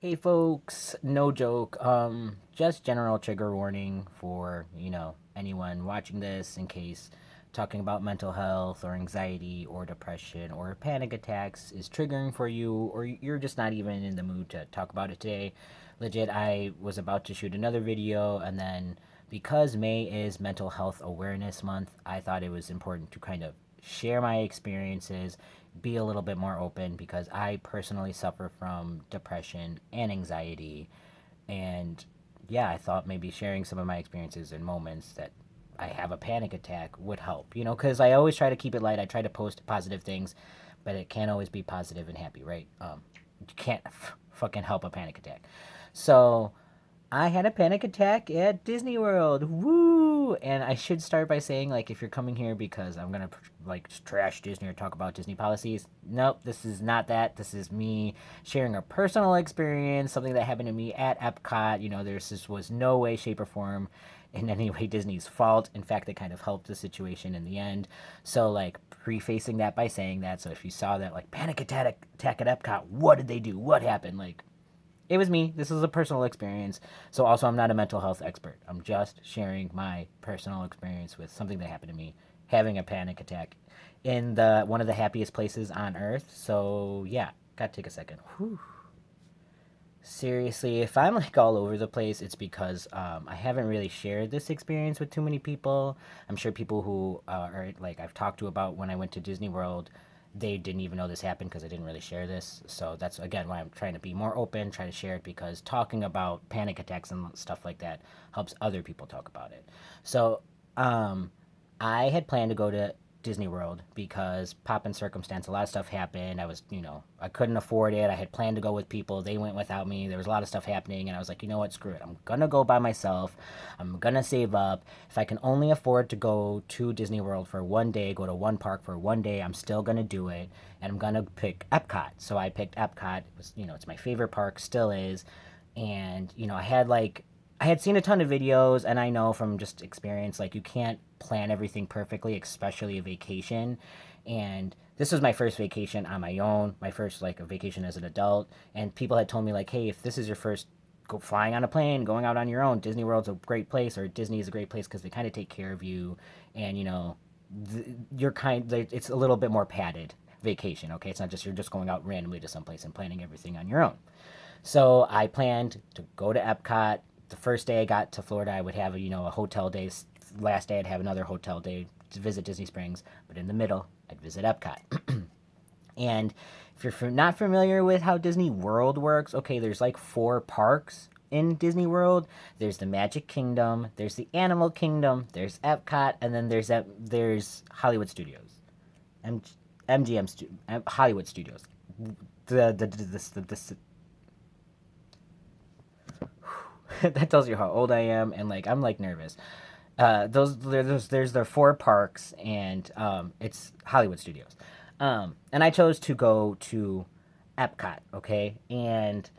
Hey folks, no joke. Just general trigger warning for, anyone watching this in case talking about mental health or anxiety or depression or panic attacks is triggering for you or you're just not even in the mood to talk about it today. Legit, I was about to shoot another video and then because May is Mental Health Awareness Month, I thought it was important to kind of share my experiences, be a little bit more open because I personally suffer from depression and anxiety. And yeah, I thought maybe sharing some of my experiences and moments that I have a panic attack would help, because I always try to keep it light. I try to post positive things, but it can't always be positive and happy, right? You can't fucking help a panic attack. So I had a panic attack at Disney World. Woo! And I should start by saying, like, if you're coming here because I'm gonna like trash Disney or talk about Disney policies, nope, this is not that. This is me sharing a personal experience, something that happened to me at Epcot. This was no way, shape, or form in any way Disney's fault. In fact, they kind of helped the situation in the end. So, like, prefacing that by saying that. So, if you saw that, like, panic attack at Epcot, what did they do? What happened? Like, it was me. This is a personal experience. So also, I'm not a mental health expert. I'm just sharing my personal experience with something that happened to me, having a panic attack in the one of the happiest places on earth. So yeah, gotta take a second. Whew. Seriously, if I'm like all over the place, it's because I haven't really shared this experience with too many people. I'm sure people who are like I've talked to about when I went to Disney World, they didn't even know this happened because I didn't really share this. So that's again why I'm trying to be more open, try to share it because talking about panic attacks and stuff like that helps other people talk about it. So um, I had planned to go to Disney World because pop in circumstance, a lot of stuff happened. I was, I couldn't afford it. I had planned to go with people. They went without me. There was a lot of stuff happening, and I was like, you know what, screw it. I'm gonna go by myself. I'm gonna save up. If I can only afford to go to Disney World for one day, go to one park for one day, I'm still gonna do it, and I'm gonna pick Epcot. So I picked Epcot. It was, it's my favorite park, still is, and I had seen a ton of videos, and I know from just experience, like, you can't plan everything perfectly, especially a vacation. And this was my first vacation on my own, my first, like, a vacation as an adult. And people had told me, like, hey, if this is your first go flying on a plane, going out on your own, Disney World's a great place, or Disney is a great place because they kind of take care of you. And, you're it's a little bit more padded vacation, okay? It's not just you're just going out randomly to someplace and planning everything on your own. So I planned to go to Epcot. The first day I got to Florida, I would have a hotel day. Last day I'd have another hotel day to visit Disney Springs. But in the middle, I'd visit Epcot. And if you're not familiar with how Disney World works, okay, there's like four parks in Disney World. There's the Magic Kingdom, there's the Animal Kingdom, there's Epcot, and then there's Hollywood Studios, M- Hollywood Studios. The that tells you how old I am, and like I'm like nervous. There's the four parks, and it's Hollywood Studios, and I chose to go to Epcot, okay, and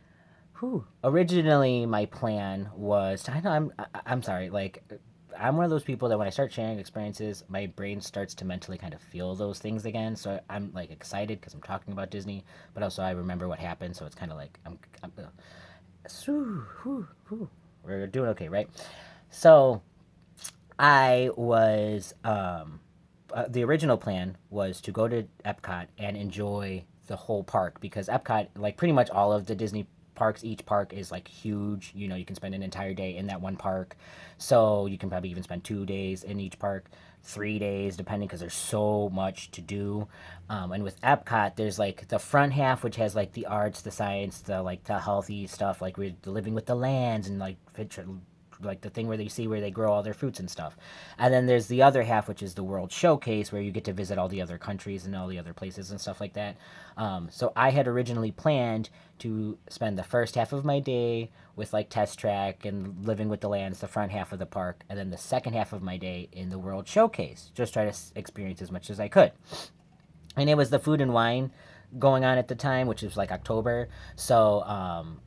originally my plan was I know I'm sorry, like I'm one of those people that when I start sharing experiences, my brain starts to mentally kind of feel those things again. So I'm like excited because I'm talking about Disney, but also I remember what happened, so it's kind of like I'm we're doing okay, right? So I was the original plan was to go to Epcot and enjoy the whole park because Epcot, like pretty much all of the Disney parks, each park is like huge. You can spend an entire day in that one park. So you can probably even spend 2 days in each park, 3 days, depending, because there's so much to do. And with Epcot, there's like the front half, which has like the arts, the science, the healthy stuff, like we're living with the lands and like the thing where they see where they grow all their fruits and stuff. And then there's the other half, which is the World Showcase, where you get to visit all the other countries and all the other places and stuff like that. So I had originally planned to spend the first half of my day with like Test Track and living with the lands, the front half of the park, and then the second half of my day in the World Showcase. Just try to experience as much as I could. And it was the food and wine going on at the time, which was like October. So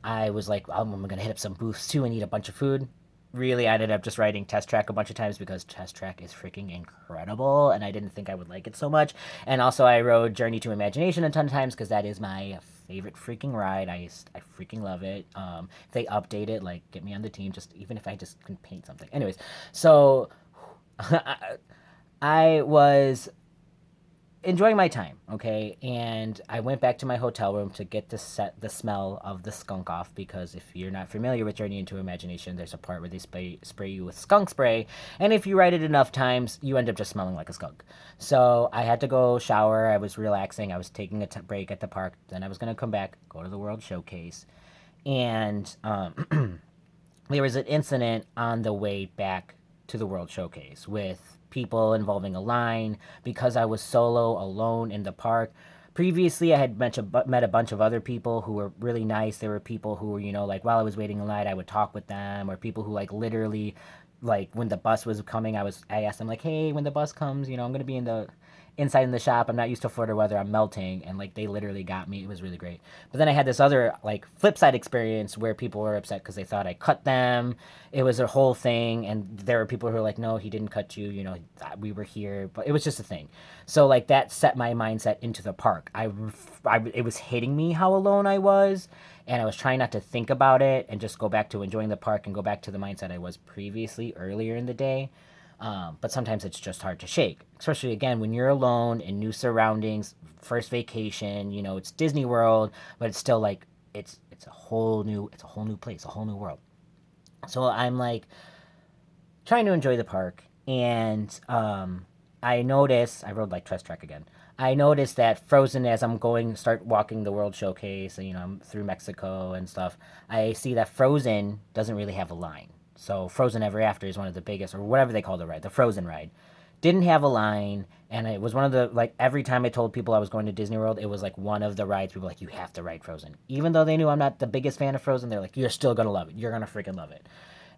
I was like, I'm gonna hit up some booths too and eat a bunch of food. Really, I ended up just writing Test Track a bunch of times because Test Track is freaking incredible, and I didn't think I would like it so much. And also, I wrote Journey to Imagination a ton of times because that is my favorite freaking ride. I freaking love it. If they update it, like get me on the team. Just even if I just can paint something. Anyways, so I was enjoying my time, okay? And I went back to my hotel room to get the smell of the skunk off, because if you're not familiar with Journey into Imagination, there's a part where they spray you with skunk spray, and if you ride it enough times, you end up just smelling like a skunk. So I had to go shower. I was relaxing. I was taking a break at the park. Then I was gonna come back, go to the World Showcase, and there was an incident on the way back to the World Showcase with people involving a line because I was solo alone in the park. Previously, I had met a bunch of other people who were really nice. There were people who were, like while I was waiting in line, I would talk with them, or people who like literally, like when the bus was coming, I asked them like, hey, when the bus comes, I'm gonna be inside in the shop. I'm not used to Florida weather. I'm melting, and like they literally got me. It was really great. But then I had this other like flip side experience where people were upset because they thought I cut them. It was a whole thing, and there were people who were like, no, he didn't cut you. We were here, but it was just a thing. So like that set my mindset into the park. It was hitting me how alone I was, and I was trying not to think about it and just go back to enjoying the park and go back to the mindset I was previously earlier in the day. But sometimes it's just hard to shake, especially again when you're alone in new surroundings, first vacation. It's Disney World, but it's still like it's a whole new place, a whole new world. So I'm like trying to enjoy the park, and I rode like Trust Trek again. I noticed that Frozen, as I'm going start walking the World Showcase, and I'm through Mexico and stuff. I see that Frozen doesn't really have a line. So Frozen Ever After is one of the biggest, or whatever they call the ride, the Frozen ride. Didn't have a line, and it was one of the, like, every time I told people I was going to Disney World, it was like one of the rides. People were like, you have to ride Frozen. Even though they knew I'm not the biggest fan of Frozen, they're like, you're still gonna love it. You're gonna freaking love it.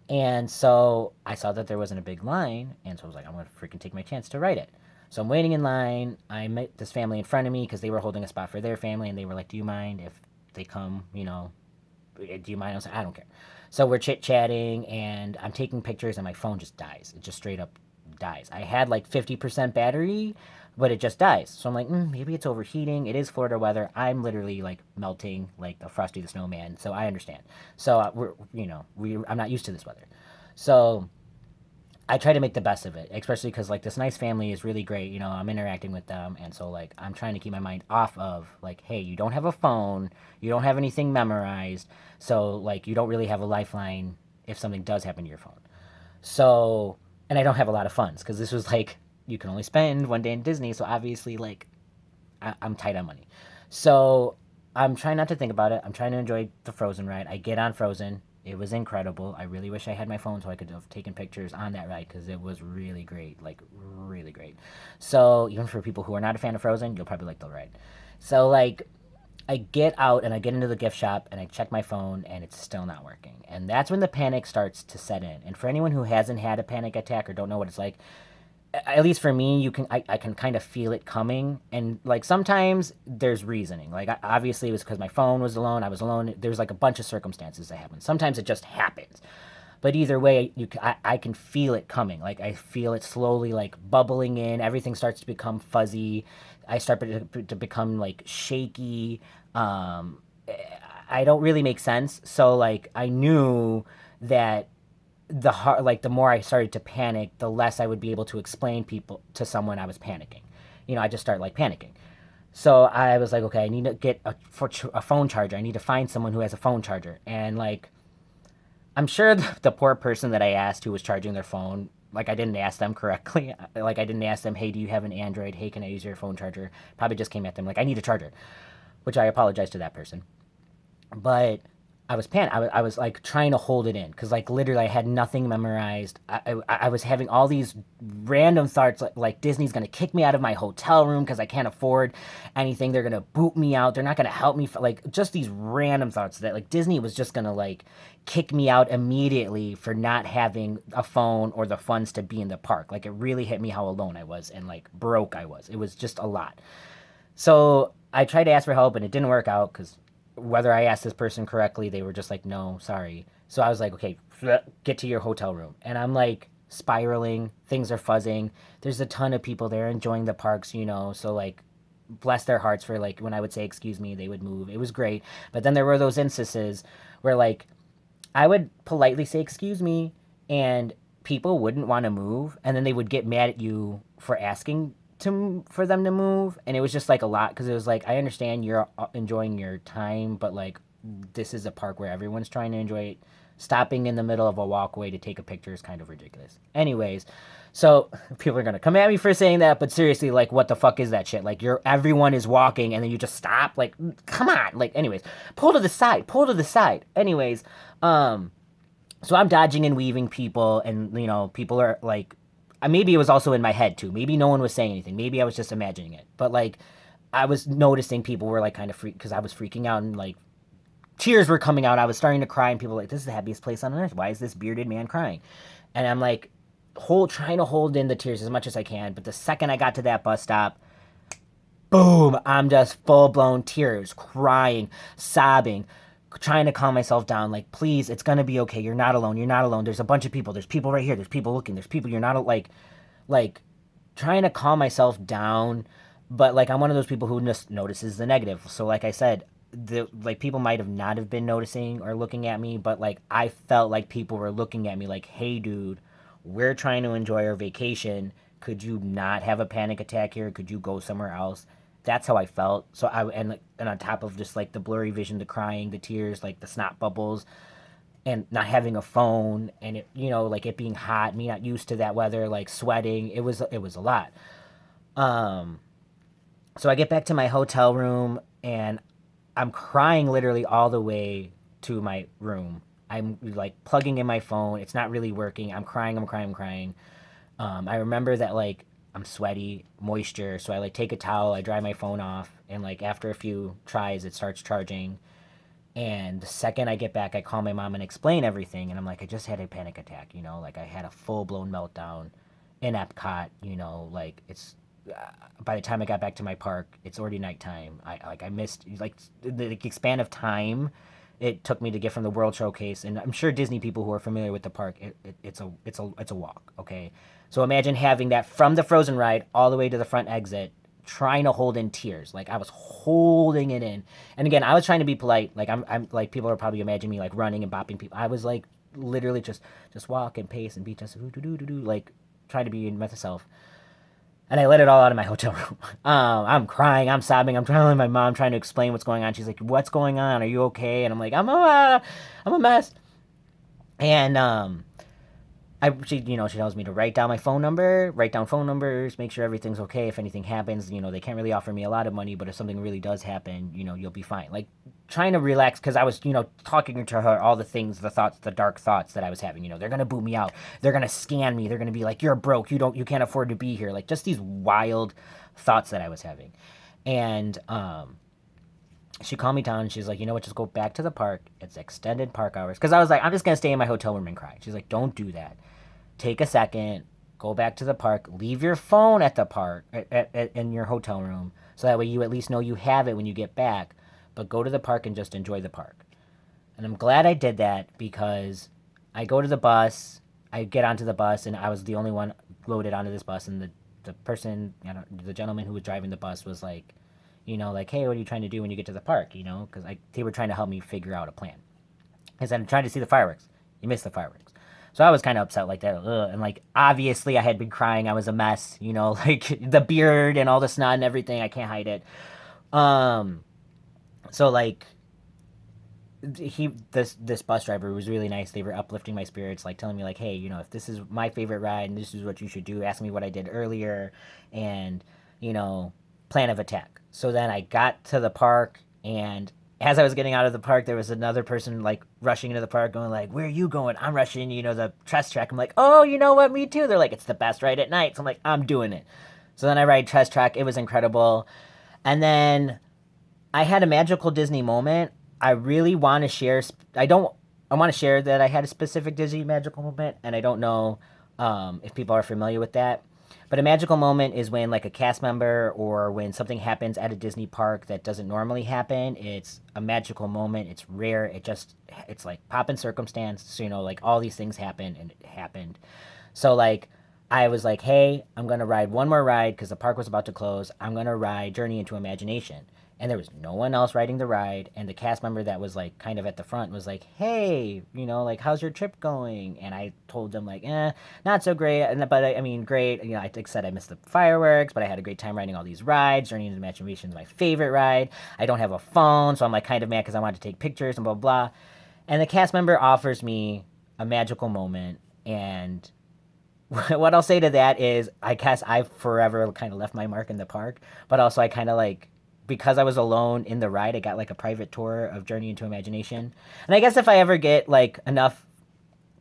And so I saw that there wasn't a big line, and so I was like, I'm gonna freaking take my chance to ride it. So I'm waiting in line. I met this family in front of me because they were holding a spot for their family, and they were like, do you mind if they come, do you mind? I was like, I don't care. So we're chit chatting, and I'm taking pictures, and my phone just dies. It just straight up dies. I had like 50% battery, but it just dies. So I'm like, maybe it's overheating. It is Florida weather. I'm literally like melting like the Frosty the Snowman. So I understand. So I'm not used to this weather. So I try to make the best of it, especially because like this nice family is really great. I'm interacting with them, and so like I'm trying to keep my mind off of like, hey, you don't have a phone, you don't have anything memorized, so like you don't really have a lifeline if something does happen to your phone. So, and I don't have a lot of funds because this was like you can only spend one day in Disney, so obviously like I'm tight on money. So I'm trying not to think about it. I'm trying to enjoy the Frozen ride. I get on Frozen. It was incredible. I really wish I had my phone so I could have taken pictures on that ride because it was really great, like really great. So even for people who are not a fan of Frozen, you'll probably like the ride. So like I get out and I get into the gift shop and I check my phone and it's still not working. And that's when the panic starts to set in. And for anyone who hasn't had a panic attack or don't know what it's like, at least for me, I can kind of feel it coming, and like sometimes there's reasoning. Like obviously it was because my phone was alone. I was alone. There's like a bunch of circumstances that happen. Sometimes it just happens. But either way, I can feel it coming. Like I feel it slowly like bubbling in. Everything starts to become fuzzy. I start to become like shaky. I don't really make sense. So like I knew that the more I started to panic, the less I would be able to explain people to someone I was panicking. I just start like panicking. So I was like, okay, I need to get a phone charger. I need to find someone who has a phone charger. And like, I'm sure the poor person that I asked who was charging their phone, like I didn't ask them correctly. Like I didn't ask them, hey, do you have an Android? Hey, can I use your phone charger? Probably just came at them like, I need a charger, which I apologize to that person. But I was like trying to hold it in because like literally I had nothing memorized. I was having all these random thoughts like Disney's gonna kick me out of my hotel room because I can't afford anything. They're gonna boot me out. They're not gonna help me. Like just these random thoughts that like Disney was just gonna like kick me out immediately for not having a phone or the funds to be in the park. Like it really hit me how alone I was and like broke I was. It was just a lot. So I tried to ask for help and it didn't work out because whether I asked this person correctly, they were just like, no, sorry. So I was like, okay, get to your hotel room. And I'm like spiraling. Things are fuzzing. There's a ton of people there enjoying the parks, so like bless their hearts for like when I would say excuse me, they would move. It was great. But then there were those instances where like I would politely say excuse me and people wouldn't want to move and then they would get mad at you for asking for them to move, and it was just like a lot because it was like I understand you're enjoying your time, but like this is a park where everyone's trying to enjoy it. Stopping in the middle of a walkway to take a picture is kind of ridiculous. Anyways, so people are gonna come at me for saying that, but seriously, like, what the fuck is that shit? Like, everyone is walking and then you just stop. Like, come on. Like, anyways, pull to the side. Pull to the side. Anyways, so I'm dodging and weaving people, and people are like, maybe it was also in my head too. Maybe no one was saying anything. Maybe I was just imagining it. But like, I was noticing people were like kind of freaked because I was freaking out and like tears were coming out. I was starting to cry, and people were like, "This is the happiest place on earth. Why is this bearded man crying?" And I'm like, trying to hold in the tears as much as I can. But the second I got to that bus stop, boom, I'm just full blown tears, crying, sobbing, trying to calm myself down. Like, please, it's gonna be okay. You're not alone. You're not alone. There's a bunch of people. There's people right here. There's people looking. There's people. You're not like trying to calm myself down. But like, I'm one of those people who just notices the negative. So like I said, like people might have not have been noticing or looking at me, but like I felt like people were looking at me like, hey dude, we're trying to enjoy our vacation. Could you not have a panic attack here? Could you go somewhere else? That's how I felt. So and on top of just like the blurry vision, the crying, the tears, like the snot bubbles, and not having a phone, and it like it being hot, me not used to that weather, like sweating, it was a lot. um so I get back to my hotel room and I'm crying literally all the way to my room. I'm like plugging in my phone. It's not really working. I'm crying. I'm crying. I'm crying. I remember that like I'm sweaty, moisture. So I like take a towel. I dry my phone off, and like after a few tries, it starts charging. And the second I get back, I call my mom and explain everything. And I'm like, I just had a panic attack. Like I had a full blown meltdown in Epcot. Like it's by the time I got back to my park, it's already nighttime. I missed like the span of time it took me to get from the World Showcase, and I'm sure Disney people who are familiar with the park, it's a walk. Okay, so imagine having that from the Frozen ride all the way to the front exit, trying to hold in tears. Like I was holding it in, and again, I was trying to be polite. Like I'm like people are probably imagining me like running and bopping people. I was like literally just walk and pace and be just like trying to be myself, and I let it all out in my hotel room. I'm crying, I'm sobbing, I'm telling my mom, trying to explain what's going on. She's like, "What's going on? Are you okay?" And I'm like, I'm a mess." And she tells me to write down my phone number, write down phone numbers, make sure everything's okay. If anything happens, they can't really offer me a lot of money, but if something really does happen, you'll be fine. Like trying to relax because I was, talking to her all the things, the thoughts, the dark thoughts that I was having. They're gonna boot me out, they're gonna scan me, they're gonna be like, "You're broke, you can't afford to be here." Like just these wild thoughts that I was having, and she calmed me down and she's like, "You know what, just go back to the park. It's extended park hours." Because I was like, I'm just going to stay in my hotel room and cry. She's like, "Don't do that. Take a second, go back to the park, leave your phone at the park, in your hotel room. So that way you at least know you have it when you get back. But go to the park and just enjoy the park." And I'm glad I did that because I go to the bus, I get onto the bus, and I was the only one loaded onto this bus. And the person, the gentleman who was driving the bus was like, like, "Hey, what are you trying to do when you get to the park?" Because they were trying to help me figure out a plan. I said, "I'm trying to see the fireworks." "You missed the fireworks." So I was kind of upset like that. Ugh. And like, obviously I had been crying. I was a mess, like the beard and all the snot and everything. I can't hide it. Um, so like this bus driver was really nice. They were uplifting my spirits, like telling me like, "Hey, if this is my favorite ride and this is what you should do, ask me what I did earlier, and plan of attack." So then I got to the park, and as I was getting out of the park, there was another person like rushing into the park, going like, "Where are you going?" "I'm rushing, the Trust Track." I'm like, "Oh, you know what? Me too." They're like, "It's the best ride at night." So I'm like, "I'm doing it." So then I ride Trust Track. It was incredible. And then I had a magical Disney moment. I really want to share. I want to share that I had a specific Disney magical moment, and I don't know if people are familiar with that. But a magical moment is when like a cast member or when something happens at a Disney park that doesn't normally happen. It's a magical moment. It's rare. It's like pop in circumstance. So like all these things happen, and it happened. So like I was like, hey, I'm going to ride one more ride because the park was about to close. I'm going to ride Journey into Imagination. And there was no one else riding the ride. And the cast member that was like kind of at the front was like, hey, like, how's your trip going? And I told them, like, not so great. But I mean, great. I said I missed the fireworks, but I had a great time riding all these rides. Journey into Imagination is my favorite ride. I don't have a phone, so I'm like kind of mad because I wanted to take pictures and blah, blah, blah. And the cast member offers me a magical moment. And what I'll say to that is, I guess I forever kind of left my mark in the park, but also I kind of like, because I was alone in the ride, I got like a private tour of Journey into Imagination. And I guess if I ever get like enough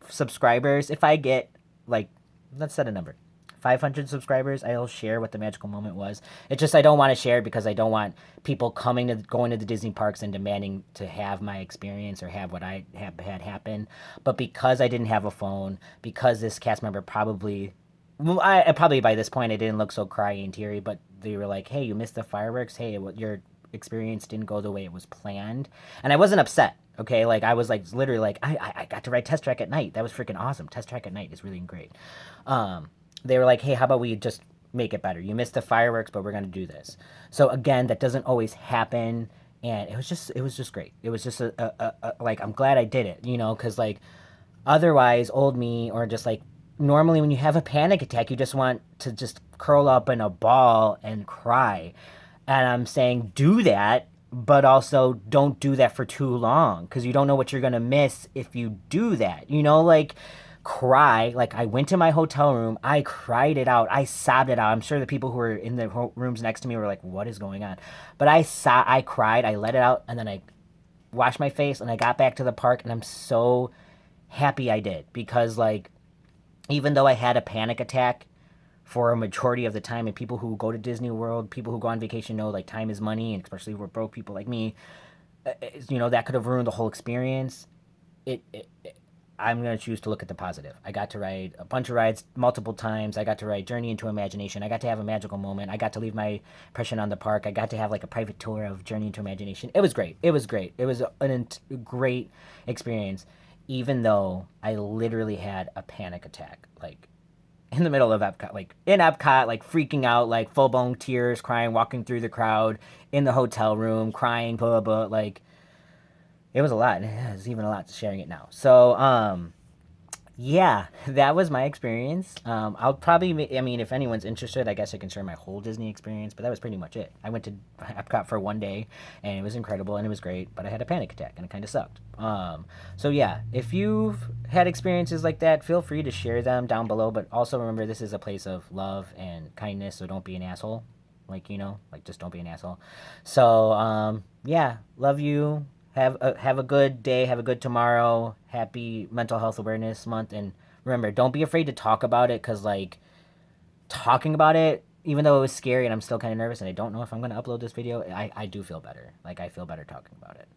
subscribers, if I get like, let's set a number, 500 subscribers, I'll share what the magical moment was. It's just I don't want to share it because I don't want people going to the Disney parks and demanding to have my experience or have what I have had happen. But because I didn't have a phone, because this cast member probably, well, I probably by this point I didn't look so cryy and teary, but they were like, "Hey, you missed the fireworks. Hey, what your experience didn't go the way it was planned," and I wasn't upset. Okay, like I was like literally like I got to ride Test Track at night. That was freaking awesome. Test Track at night is really great. They were like, hey, how about we just make it better? You missed the fireworks, but we're going to do this. So again, that doesn't always happen. And it was just great. It was just like, I'm glad I did it, because like otherwise old me or just like normally when you have a panic attack, you just want to just curl up in a ball and cry. And I'm saying do that, but also don't do that for too long because you don't know what you're going to miss if you do that. Like cry. Like I went to my hotel room, I cried it out, I sobbed it out. I'm sure the people who were in the rooms next to me were like, what is going on? But I cried, I let it out, and then I washed my face and I got back to the park, and I'm so happy I did because like even though I had a panic attack for a majority of the time, and people who go to Disney World, people who go on vacation know like time is money, and especially for broke people like me, that could have ruined the whole experience. It I'm gonna choose to look at the positive. I got to ride a bunch of rides multiple times. I got to ride Journey into Imagination. I got to have a magical moment. I got to leave my impression on the park. I got to have like a private tour of Journey into Imagination. It was great. It was great. It was great experience, even though I literally had a panic attack, like in the middle of Epcot, like in Epcot, like freaking out, like full blown tears, crying, walking through the crowd in the hotel room, crying, blah blah blah. Like it was a lot. It's even a lot sharing it now. So, yeah, that was my experience. I'll probably, I mean, if anyone's interested, I guess I can share my whole Disney experience, but that was pretty much it. I went to Epcot for one day, and it was incredible, and it was great, but I had a panic attack, and it kind of sucked. So yeah, if you've had experiences like that, feel free to share them down below, but also remember this is a place of love and kindness, so don't be an asshole. Like, like just don't be an asshole. So, yeah, love you. Have a good day. Have a good tomorrow. Happy Mental Health Awareness Month. And remember, don't be afraid to talk about it because, like, talking about it, even though it was scary and I'm still kind of nervous and I don't know if I'm going to upload this video, I do feel better. Like, I feel better talking about it.